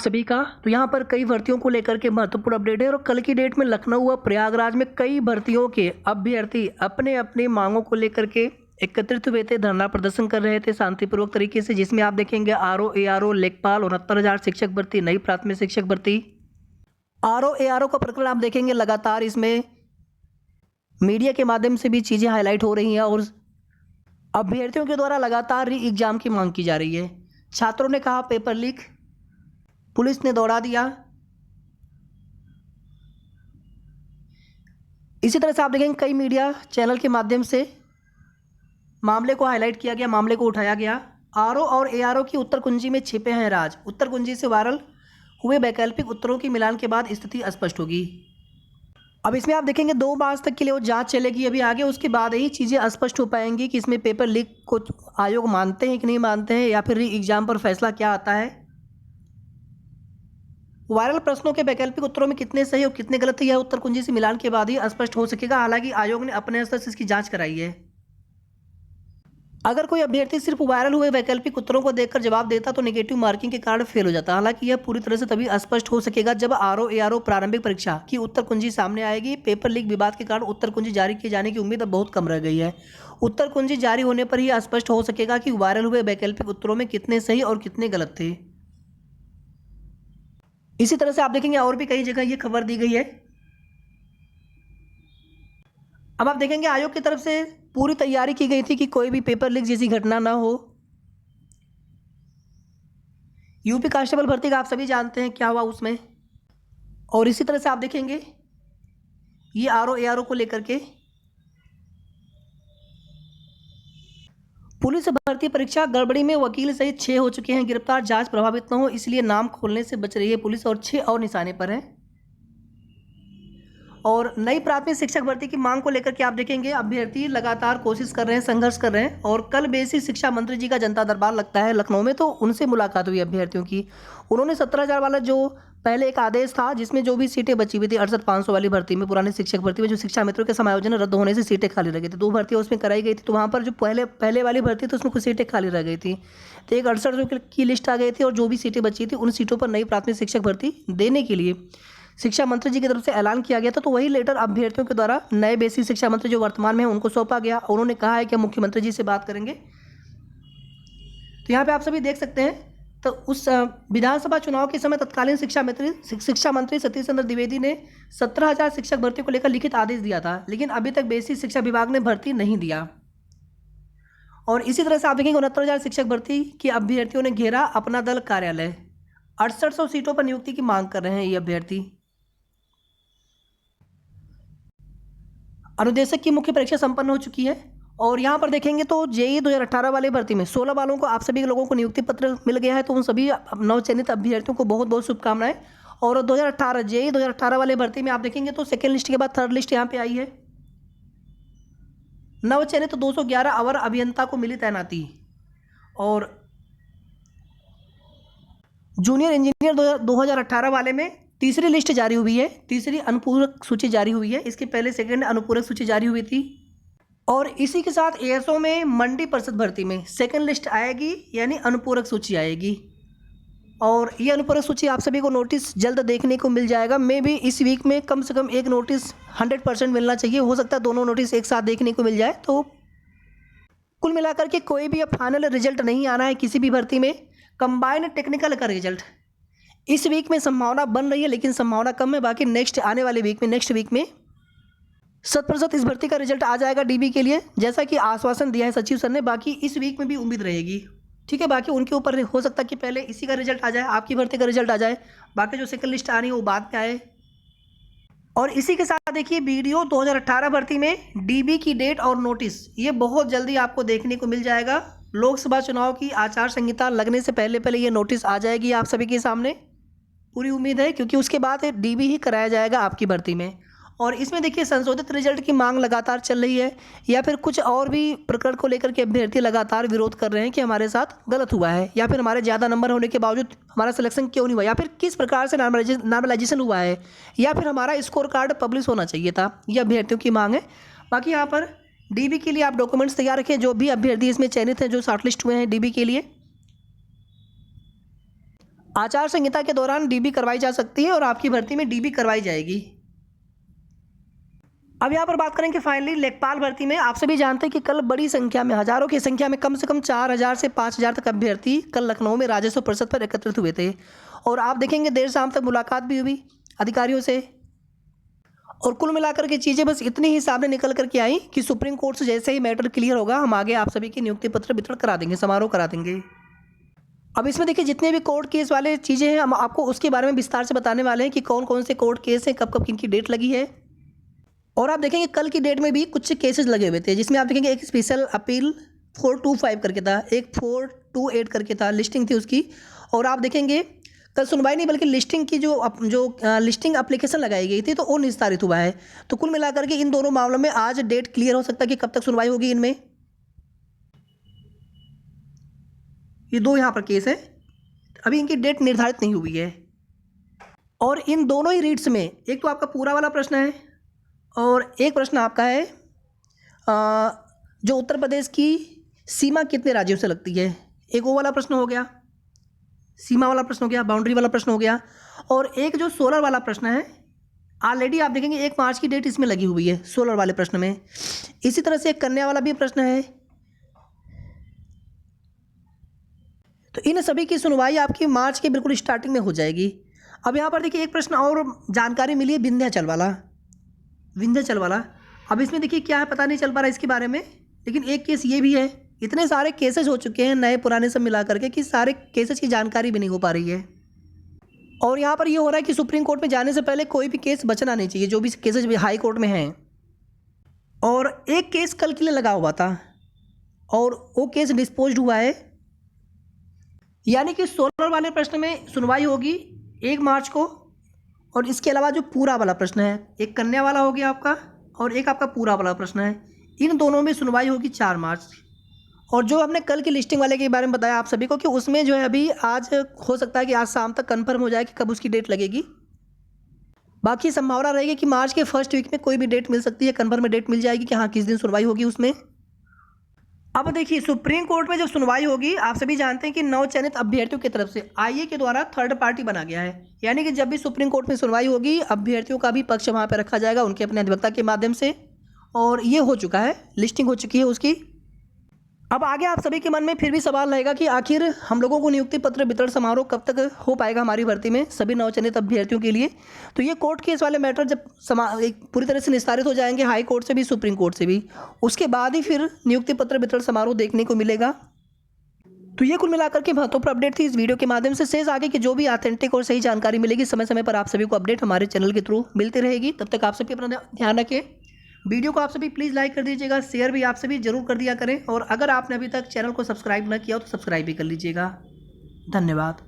सभी का तो यहाँ पर कई भर्तियों को लेकर के महत्वपूर्ण अपडेट है और कल की डेट में लखनऊ व प्रयागराज में कई भर्तियों के अभ्यर्थी अपने अपने मांगों को लेकर के एकत्रित हुए थे, धरना प्रदर्शन कर रहे थे शांतिपूर्वक तरीके से, जिसमें आप देखेंगे आरओ एआरओ लेखपाल 69,000 शिक्षक भर्ती, नई प्राथमिक शिक्षक भर्ती। आरओ एआरओ का प्रकरण आप देखेंगे लगातार इसमें मीडिया के माध्यम से भी चीज़ें हाईलाइट हो रही हैं और अभ्यर्थियों के द्वारा लगातार री एग्जाम की मांग की जा रही है। छात्रों ने कहा पेपर लीक, पुलिस ने दौड़ा दिया। इसी तरह से आप देखेंगे कई मीडिया चैनल के माध्यम से मामले को हाईलाइट किया गया, मामले को उठाया गया। आरओ और एआरओ की उत्तर कुंजी में छिपे हैं राज, उत्तर कुंजी से वायरल हुए वैकल्पिक उत्तरों के मिलान के बाद स्थिति स्पष्ट होगी। अब इसमें आप देखेंगे 2 मार्च तक के लिए वो जांच चलेगी अभी आगे, उसके बाद ही चीज़ें स्पष्ट हो पाएंगी कि इसमें पेपर लीक को आयोग मानते हैं कि नहीं मानते हैं, या फिर री एग्जाम पर फैसला क्या आता है। वायरल प्रश्नों के वैकल्पिक उत्तरों में कितने सही और कितने गलत है, यह उत्तर कुंजी से मिलान के बाद ही स्पष्ट हो सकेगा। हालांकि आयोग ने अपने स्तर से इसकी जांच कराई है। अगर कोई अभ्यर्थी सिर्फ वायरल हुए वैकल्पिक उत्तरों को देखकर जवाब देता तो नेगेटिव मार्किंग के कारण फेल हो जाता। हालांकि यह पूरी तरह से तभी स्पष्ट हो सकेगा जब आरओ एआरओ प्रारंभिक परीक्षा की उत्तर कुंजी सामने आएगी। पेपर लीक विवाद के कारण उत्तर कुंजी जारी किए जाने की उम्मीद अब बहुत कम रह गई है। उत्तर कुंजी जारी होने पर ही स्पष्ट हो सकेगा कि वायरल हुए वैकल्पिक उत्तरों में कितने सही और कितने गलत थे। इसी तरह से आप देखेंगे और भी कई जगह ये खबर दी गई है। अब आप देखेंगे आयोग की तरफ से पूरी तैयारी की गई थी कि कोई भी पेपर लीक जैसी घटना ना हो। यूपी कांस्टेबल भर्ती का आप सभी जानते हैं क्या हुआ उसमें। और इसी तरह से आप देखेंगे ये आरओ एआरओ को लेकर के पुलिस भर्ती परीक्षा गड़बड़ी में वकील सहित 6 हो चुके हैं गिरफ्तार, जांच प्रभावित न हो इसलिए नाम खोलने से बच रही है पुलिस और 6 और निशाने पर हैं। और नई प्राथमिक शिक्षक भर्ती की मांग को लेकर के आप देखेंगे अभ्यर्थी लगातार कोशिश कर रहे हैं, संघर्ष कर रहे हैं। और कल बेसिक शिक्षा मंत्री जी का जनता दरबार लगता है लखनऊ में, तो उनसे मुलाकात हुई अभ्यर्थियों की। उन्होंने 17,000 वाला जो पहले एक आदेश था जिसमें जो भी सीटें बची हुई थी 68,500 वाली भर्ती में, पुरानी शिक्षक भर्ती में जो शिक्षा मित्रों के समायोजन रद्द होने से सीटें खाली रह गई थी, 2 भर्तियाँ उसमें कराई गई थी। तो वहाँ पर जो पहले वाली भर्ती थी उसमें कुछ सीटें खाली रह गई थी, तो एक 68 की लिस्ट आ गई थी और जो भी सीटें बची थी उन सीटों पर नई प्राथमिक शिक्षक भर्ती देने के लिए शिक्षा मंत्री जी की तरफ से ऐलान किया गया था। तो वही लेटर अभ्यर्थियों के द्वारा नए बेसिक शिक्षा मंत्री जो वर्तमान में हैं उनको सौंपा गया। उन्होंने कहा है कि हम मुख्यमंत्री जी से बात करेंगे। तो यहाँ पे आप सभी देख सकते हैं, तो उस विधानसभा चुनाव के समय तत्कालीन शिक्षा मंत्री सतीश चंद्र द्विवेदी ने 17,000 शिक्षक भर्ती को लेकर लिखित आदेश दिया था, लेकिन अभी तक बेसिक शिक्षा विभाग ने भर्ती नहीं दिया। और इसी तरह से आप देखेंगे 69,000 शिक्षक भर्ती के अभ्यर्थियों ने घेरा अपना दल कार्यालय। 6800 सीटों पर नियुक्ति की मांग कर रहे हैं ये अभ्यर्थी। अनुदेशक की मुख्य परीक्षा संपन्न हो चुकी है। और यहाँ पर देखेंगे तो जेईई 2018 वाले भर्ती में 16 वालों को आप सभी लोगों को नियुक्ति पत्र मिल गया है, तो उन सभी नवचयनित अभ्यर्थियों को बहुत बहुत शुभकामनाएं। और 2018 जेईई 2018 वाले भर्ती में आप देखेंगे तो सेकेंड लिस्ट के बाद थर्ड लिस्ट यहाँ पे आई है। नवचयनित 211 अवर अभियंता को मिली तैनाती। और जूनियर इंजीनियर 2018 वाले में तीसरी लिस्ट जारी हुई है, तीसरी अनुपूरक सूची जारी हुई है। इसके पहले सेकंड अनुपूरक सूची जारी हुई थी। और इसी के साथ एएसओ में मंडी परिषद भर्ती में सेकंड लिस्ट आएगी, यानी अनुपूरक सूची आएगी। और ये अनुपूरक सूची आप सभी को नोटिस जल्द देखने को मिल जाएगा। मे भी इस वीक में कम से कम एक नोटिस 100% मिलना चाहिए, हो सकता है दोनों नोटिस एक साथ देखने को मिल जाए। तो कुल मिलाकर के कोई भी अब फाइनल रिजल्ट नहीं आना है किसी भी भर्ती में। कंबाइंड टेक्निकल का रिजल्ट इस वीक में संभावना बन रही है, लेकिन संभावना कम है। बाकी नेक्स्ट आने वाले वीक में 100% इस भर्ती का रिजल्ट आ जाएगा डीबी के लिए, जैसा कि आश्वासन दिया है सचिव सर ने। बाकी इस वीक में भी उम्मीद रहेगी, ठीक है। बाकी उनके ऊपर हो सकता है कि पहले इसी का रिजल्ट आ जाए, आपकी भर्ती का रिजल्ट आ जाए, बाकी जो सेकंड लिस्ट आ रही है वो बाद में आए। और इसी के साथ देखिए वीडियो 2018 भर्ती में डीबी की डेट और नोटिस ये बहुत जल्दी आपको देखने को मिल जाएगा। लोकसभा चुनाव की आचार संहिता लगने से पहले पहले ये नोटिस आ जाएगी आप सभी के सामने, पूरी उम्मीद है, क्योंकि उसके बाद डीबी ही कराया जाएगा आपकी भर्ती में। और इसमें देखिए संशोधित रिजल्ट की मांग लगातार चल रही है, या फिर कुछ और भी प्रकरण को लेकर के अभ्यर्थी लगातार विरोध कर रहे हैं कि हमारे साथ गलत हुआ है, या फिर हमारे ज़्यादा नंबर होने के बावजूद हमारा सिलेक्शन क्यों नहीं हुआ, या फिर किस प्रकार से नॉर्मलाइजेशन हुआ है, या फिर हमारा स्कोर कार्ड पब्लिश होना चाहिए था। ये अभ्यर्थियों की मांग है। बाकी यहाँ पर डीबी के लिए आप डॉक्यूमेंट्स तैयार रखें, जो भी अभ्यर्थी इसमें चयनित हैं, जो शॉर्टलिस्ट हुए हैं डीबी के लिए। आचार संहिता के दौरान डीबी करवाई जा सकती है और आपकी भर्ती में डीबी करवाई जाएगी। अब यहाँ पर बात करें कि फाइनली लेखपाल भर्ती में आप सभी जानते हैं कि कल बड़ी संख्या में, हजारों की संख्या में, कम से कम 4000 से 5000 तक अभ्यर्थी कल लखनऊ में राजस्व परिषद पर एकत्रित हुए थे। और आप देखेंगे देर शाम तक मुलाकात भी हुई अधिकारियों से। और कुल मिलाकर के चीज़ें बस इतनी ही सामने निकल करके आई कि सुप्रीम कोर्ट से जैसे ही मैटर क्लियर होगा हम आगे आप सभी की नियुक्ति पत्र वितरण करा देंगे, समारोह करा देंगे। अब इसमें देखिए जितने भी कोर्ट केस वाले चीज़ें हैं हम आपको उसके बारे में विस्तार से बताने वाले हैं कि कौन कौन से कोर्ट केस हैं, कब कब किनकी डेट लगी है। और आप देखेंगे कल की डेट में भी कुछ केसेस लगे हुए थे, जिसमें आप देखेंगे एक स्पेशल अपील 425 करके था, एक 428 करके था, लिस्टिंग थी उसकी। और आप देखेंगे कल सुनवाई नहीं बल्कि लिस्टिंग की जो लिस्टिंग एप्लीकेशन लगाई गई थी तो वो निस्तारित हुआ है। तो कुल मिलाकर के इन दोनों मामलों में आज डेट क्लियर हो सकता है कि कब तक सुनवाई होगी इनमें। ये दो यहाँ पर केस है, अभी इनकी डेट निर्धारित नहीं हुई है। और इन दोनों ही रीट्स में एक तो आपका पूरा वाला प्रश्न है और एक प्रश्न आपका है जो उत्तर प्रदेश की सीमा कितने राज्यों से लगती है। एक वो वाला प्रश्न हो गया, सीमा वाला प्रश्न हो गया, बाउंड्री वाला प्रश्न हो गया। और एक जो सोलर वाला प्रश्न है, ऑलरेडी आप देखेंगे 1 मार्च की डेट इसमें लगी हुई है सोलर वाले प्रश्न में। इसी तरह से एक कन्या वाला भी प्रश्न है। तो इन सभी की सुनवाई आपकी मार्च के बिल्कुल स्टार्टिंग में हो जाएगी। अब यहाँ पर देखिए एक प्रश्न और जानकारी मिली है विंध्याचल वाला। अब इसमें देखिए क्या है पता नहीं चल पा रहा इसके बारे में, लेकिन एक केस ये भी है। इतने सारे केसेस हो चुके हैं नए पुराने सब मिला करके कि सारे केसेस की जानकारी भी नहीं हो पा रही है। और यहाँ पर ये हो रहा है कि सुप्रीम कोर्ट में जाने से पहले कोई भी केस बचना नहीं चाहिए, जो भी केसेस भी हाई कोर्ट में हैं। और एक केस कल के लिए लगा हुआ था और वो केस डिस्पोज हुआ है, यानी कि सोलर वाले प्रश्न में सुनवाई होगी 1 मार्च को। और इसके अलावा जो पूरा वाला प्रश्न है, एक कन्या वाला हो गया आपका और एक आपका पूरा वाला प्रश्न है, इन दोनों में सुनवाई होगी 4 मार्च। और जो हमने कल की लिस्टिंग वाले के बारे में बताया आप सभी को कि उसमें जो है अभी आज हो सकता है कि आज शाम तक कंफर्म हो जाए कि कब उसकी डेट लगेगी। बाकी संभावना रहेगी कि मार्च के फर्स्ट वीक में कोई भी डेट मिल सकती है, कंफर्म डेट मिल जाएगी कि हाँ किस दिन सुनवाई होगी उसमें। अब देखिए सुप्रीम कोर्ट में जब सुनवाई होगी आप सभी जानते हैं कि नवचयनित अभ्यर्थियों की तरफ से आईए के द्वारा थर्ड पार्टी बना गया है, यानी कि जब भी सुप्रीम कोर्ट में सुनवाई होगी अभ्यर्थियों का भी पक्ष वहाँ पर रखा जाएगा उनके अपने अधिवक्ता के माध्यम से। और ये हो चुका है, लिस्टिंग हो चुकी है उसकी। अब आगे आप सभी के मन में फिर भी सवाल रहेगा कि आखिर हम लोगों को नियुक्ति पत्र वितरण समारोह कब तक हो पाएगा हमारी भर्ती में सभी नवचयनित अभ्यर्थियों के लिए। तो ये कोर्ट केस वाले मैटर जब एक पूरी तरह से निस्तारित हो जाएंगे हाई कोर्ट से भी सुप्रीम कोर्ट से भी, उसके बाद ही फिर नियुक्ति पत्र वितरण समारोह देखने को मिलेगा। तो ये कुल मिलाकर के महत्वपूर्ण अपडेट थी इस वीडियो के माध्यम से। शेष आगे की जो भी ऑथेंटिक और सही जानकारी मिलेगी समय समय पर आप सभी को अपडेट हमारे चैनल के थ्रू मिलती रहेगी। तब तक आप सभी अपना ध्यान रखें। वीडियो को आप सभी प्लीज़ लाइक कर दीजिएगा, शेयर भी आप सभी जरूर कर दिया करें। और अगर आपने अभी तक चैनल को सब्सक्राइब न किया हो तो सब्सक्राइब भी कर लीजिएगा। धन्यवाद।